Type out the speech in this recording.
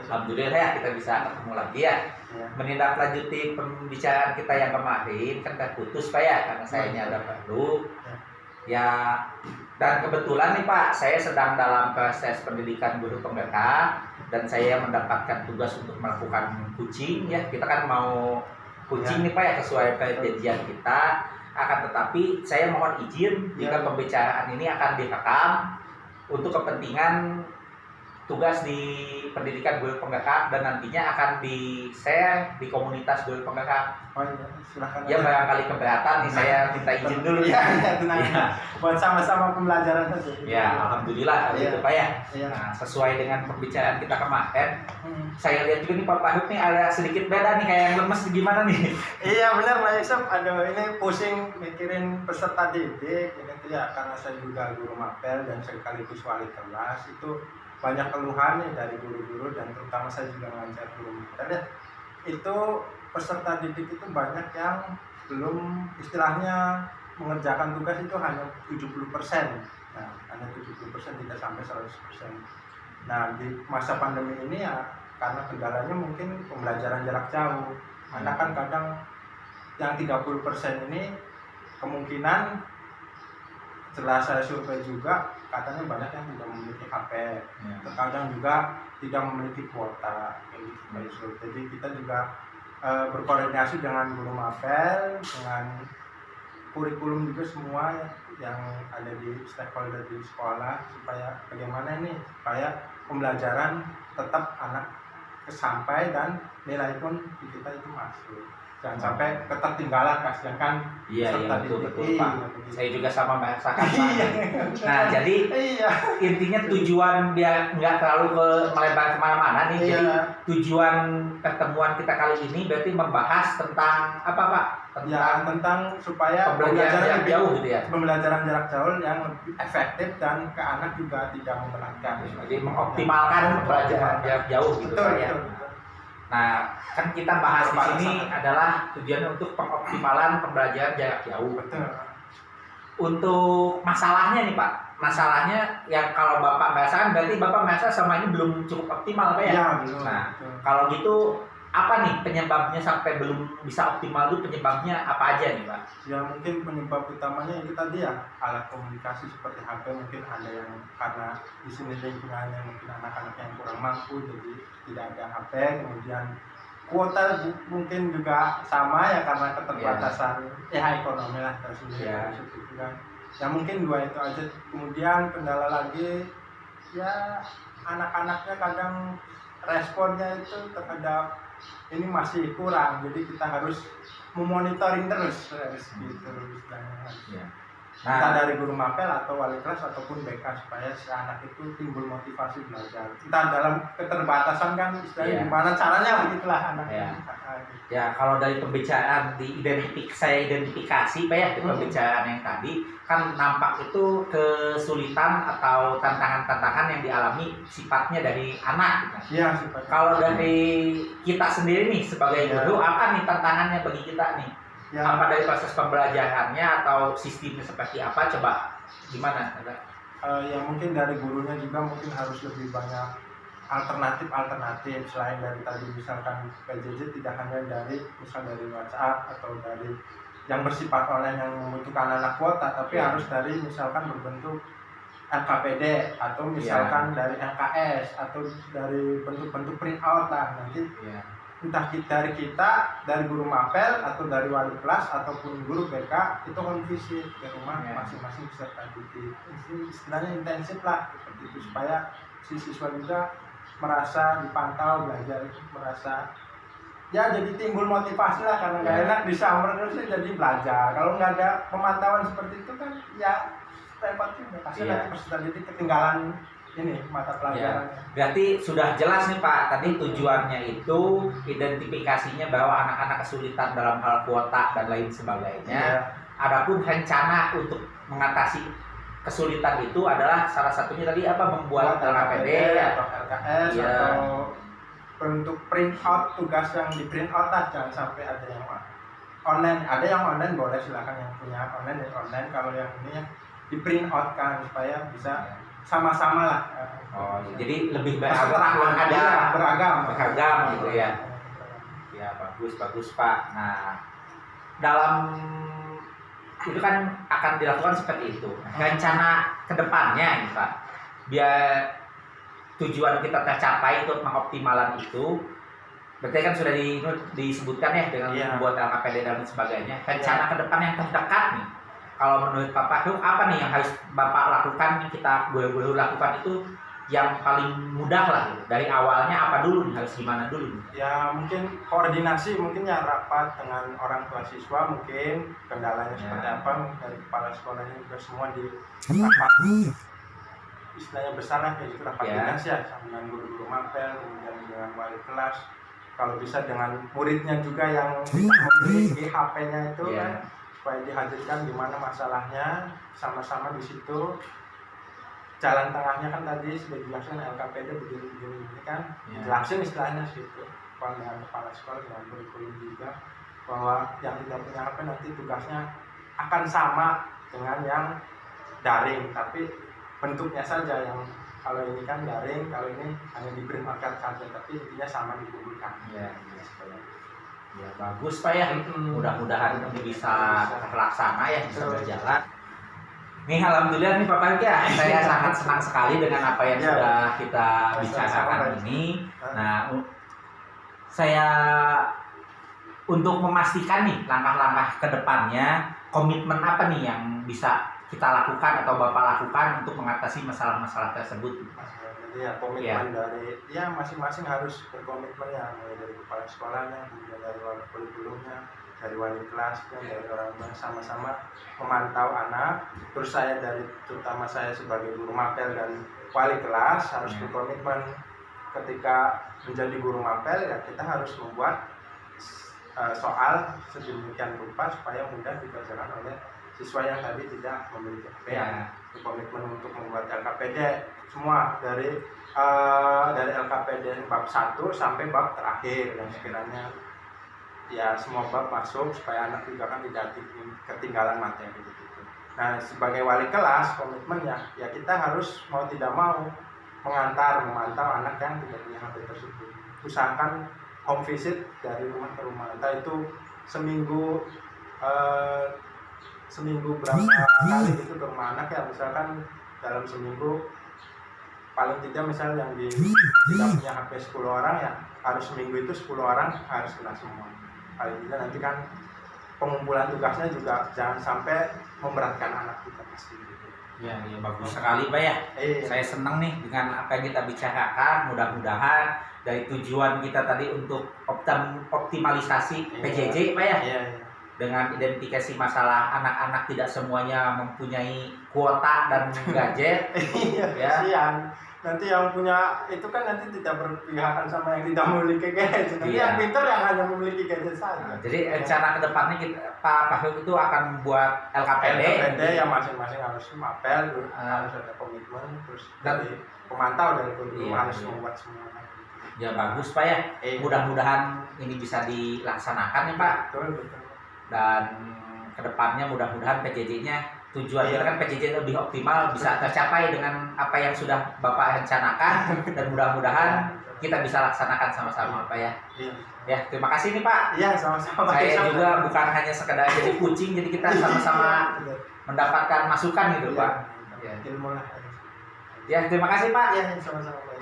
Alhamdulillah ya kita bisa ketemu lagi ya. Menindaklanjuti pembicaraan kita yang kemarin kan terputus Pak ya karena sayanya ada perlu. Ya dan kebetulan nih Pak, saya sedang dalam proses pendidikan guru PMK dan saya mendapatkan tugas untuk melakukan coaching ya. Kita kan mau coaching nih Pak ya sesuai perjanjian kita. Akan tetapi saya mohon izin jika pembicaraan ini akan direkam untuk kepentingan tugas di pendidikan guru PMK dan nantinya akan di-share di komunitas guru PMK. Oh iya, silakan. Ya barangkali keberatan nih saya minta izin dulu ya. Ya. Buat sama-sama pembelajaran saja. Ya, alhamdulillah gitu Pak ya. Ya. Nah, sesuai dengan pembicaraan kita kemarin, saya lihat juga nih Pak Fahud nih ada sedikit beda nih kayak yang lemes gimana nih? Iya benar Pak Yusuf, aduh ini pusing mikirin peserta didik, ini ya karena saya juga guru mapel dan sekaligus wali kelas itu banyak keluhan nih dari guru-guru dan terutama saya juga ngajar guru mapel ya. Itu peserta didik itu banyak yang belum istilahnya mengerjakan tugas itu hanya 70%. Nah, hanya 70% tidak sampai 100%. Nah, di masa pandemi ini ya karena kendalanya mungkin pembelajaran jarak jauh. Anak kan kadang yang 30% ini kemungkinan setelah saya survei juga katanya banyak yang tidak memiliki HP, terkadang juga tidak memiliki kuota gitu. Jadi kita juga berkoordinasi dengan guru mapel, dengan kurikulum juga semua yang ada di stakeholder di sekolah supaya bagaimana nih supaya pembelajaran tetap anak kesampai dan nilai pun di kita itu masuk. Jangan sampai ketertinggalan kasihan kan. Iya betul Pak. Saya juga sama merasakan Pak. Nah jadi intinya tujuan biar nggak terlalu melebar kemana-mana nih. Jadi tujuan pertemuan kita kali ini berarti membahas tentang apa Pak? Tentang supaya pembelajaran jarak jauh gitu ya. Pembelajaran jarak jauh yang lebih efektif dan ke anak juga tidak memberatkan. Jadi mengoptimalkan pembelajaran jarak jauh gitu Pak ya. Nah, kan kita bahas di sini adalah tujuan untuk pengoptimalan pembelajaran jarak jauh. Betul. Untuk masalahnya nih Pak, masalahnya yang kalau Bapak merasakan berarti Bapak merasa sama ini belum cukup optimal Pak ya? Iya, belum. Nah, kalau gitu apa nih penyebabnya sampai belum bisa optimal itu penyebabnya apa aja nih Pak? Ya mungkin penyebab utamanya itu tadi ya alat komunikasi seperti HP mungkin ada yang karena di sini lingkungannya mungkin anak-anak yang kurang mampu jadi tidak ada HP, kemudian kuota mungkin juga sama ya karena keterbatasan ekonomi lah tersendiri gitu kan. Ya mungkin dua itu aja. Kemudian kendala lagi ya anak-anaknya kadang responnya itu terhadap ini masih kurang, jadi kita harus memonitoring terus gitu istilahnya. Nah, entah dari guru mapel atau wali kelas ataupun BK supaya si anak itu timbul motivasi belajar. Entah dalam keterbatasan kan istilahnya gimana caranya begitulah anak. Ya kalau dari pembicaraan saya identifikasi Pak ya di pembicaraan yang tadi kan nampak itu kesulitan atau tantangan-tantangan yang dialami sifatnya dari anak. Iya sifatnya. Kalau dari kita sendiri nih sebagai guru apa nih tantangannya bagi kita nih? Apa dari proses pembelajarannya atau sistemnya seperti apa? Coba gimana? Ya mungkin dari gurunya juga mungkin harus lebih banyak alternatif selain dari tadi misalkan PJJ tidak hanya dari WhatsApp atau dari yang bersifat online yang membutuhkan anak kuota, tapi harus dari misalkan berbentuk LKPD atau misalkan dari LKS atau dari bentuk-bentuk print out lah nanti. Entah dari kita, dari guru mapel atau dari wali kelas ataupun guru BK itu home visit ke rumah masing-masing peserta didik. Istilahnya intensif lah seperti itu supaya si siswa juga merasa dipantau belajar itu merasa ya jadi timbul motivasi lah karena nggak enak di summer terus jadi belajar. Kalau nggak ada pemantauan seperti itu kan ya repot juga pasti nanti peserta didik ketinggalan ini mata pelajaran. Berarti sudah jelas nih Pak, tadi tujuannya itu identifikasinya bahwa anak-anak kesulitan dalam hal kuota dan lain sebagainya. Adapun rencana untuk mengatasi kesulitan itu adalah salah satunya tadi apa membuat LKPD atau LKS atau bentuk print out tugas yang di print out lah, jangan sampai ada yang online. Ada yang online boleh silakan yang punya online dan online. Kalau yang ini ya di print out kan supaya bisa sama-sama lah. Jadi lebih beragam, seragam gitu ya. Ya bagus Pak. Nah dalam itu kan akan dilakukan seperti itu. Rencana kedepannya gitu Pak, biar tujuan kita tercapai untuk mengoptimalan itu, berarti kan sudah disebutkan ya dengan membuat LKPD dan sebagainya. Rencana ke depan yang terdekat nih, kalau menurut Pak Fahru apa nih yang harus Bapak lakukan, kita guru-guru lakukan itu yang paling mudah lah gitu. Dari awalnya apa dulu nih, harus gimana dulu nih? Ya mungkin koordinasi, mungkin ya rapat dengan orang tua siswa, mungkin kendalanya seperti apa, dari kepala sekolahnya juga semua di rapat istilahnya besar lah, kayak gitu, rapat dinas ya, sama dengan guru-guru mapel, kemudian dengan wali kelas, kalau bisa dengan muridnya juga yang memiliki HP-nya itu kan, supaya dihadirkan di mana masalahnya, sama-sama di situ. Jalan tengahnya kan tadi sudah dijelaskan LKPD begini kan, jelasin istilahnya situ, dengan kepala sekolah, dengan kurikulum juga, bahwa yang tidak punya HP nanti tugasnya akan sama dengan yang daring, tapi bentuknya saja, yang kalau ini kan daring, kalau ini hanya diberi marker saja, tapi intinya sama dikumpulkan. Ya bagus Pak ya, mudah-mudahan ini bisa terlaksana ya, bisa berjalan. Nih alhamdulillah nih Pak Fahru ya, saya sangat senang sekali dengan apa yang sudah kita bicarakan ini. Nah, saya untuk memastikan nih langkah-langkah ke depannya, komitmen apa nih yang bisa kita lakukan atau Bapak lakukan untuk mengatasi masalah-masalah tersebut? Jadi ya komitmen dari masing-masing harus berkomitmen ya, mulai dari kepala sekolahnya, kemudian dari wali kurikulumnya, dari wali kelas, dari orang tua, sama-sama memantau anak. Terus saya terutama saya sebagai guru mapel dan wali kelas harus berkomitmen ketika menjadi guru mapel ya, kita harus membuat soal sedemikian rupa supaya mudah dikerjakan oleh siswa yang tadi tidak memiliki HP. Komitmen untuk membuat LKPD semua dari LKPD bab 1 sampai bab terakhir, dan sekiranya ya semua bab masuk supaya anak juga kan tidak ketinggalan materi begitu. Nah sebagai wali kelas komitmen ya kita harus mau tidak mau memantau anak yang tidak punya HP tersebut. Usahakan home visit dari rumah ke rumah, entah itu seminggu berapa kali gitu ke rumah anak ya, misalkan dalam seminggu paling tidak misal yang tidak punya HP 10 orang ya harus seminggu itu 10 orang harus kena semua. Paling tidak nanti kan pengumpulan tugasnya juga jangan sampai memberatkan anak kita pasti. Ya bagus sekali Pak ya. Saya senang nih dengan apa yang kita bicarakan. Mudah-mudahan dari tujuan kita tadi untuk optimalisasi PJJ Pak ya. Dengan identifikasi masalah anak-anak tidak semuanya mempunyai kuota dan gadget. Nanti yang punya itu kan nanti tidak berpihakan sama yang tidak memiliki gadget. Nanti yang pintar yang hanya memiliki gadget saja. Jadi rencana kedepannya Pak Fahru itu akan membuat LKPD yang masing-masing harus mapel, harus ada komitmen, terus dari pemantau dari guru harus membuat semua. Ya bagus Pak ya. Mudah-mudahan ini bisa dilaksanakan ya Pak. Betul. Dan kedepannya mudah-mudahan PJJ-nya, tujuan kita kan PJJ lebih optimal, bisa tercapai dengan apa yang sudah Bapak rencanakan, dan mudah-mudahan kita bisa laksanakan sama-sama Pak ya. Ya terima kasih nih Pak. Iya sama-sama. Saya juga bukan hanya sekedar jadi kucing, jadi kita sama-sama mendapatkan masukan gitu Pak. Ilmu lah. Ya terima kasih Pak. Ya sama-sama Pak.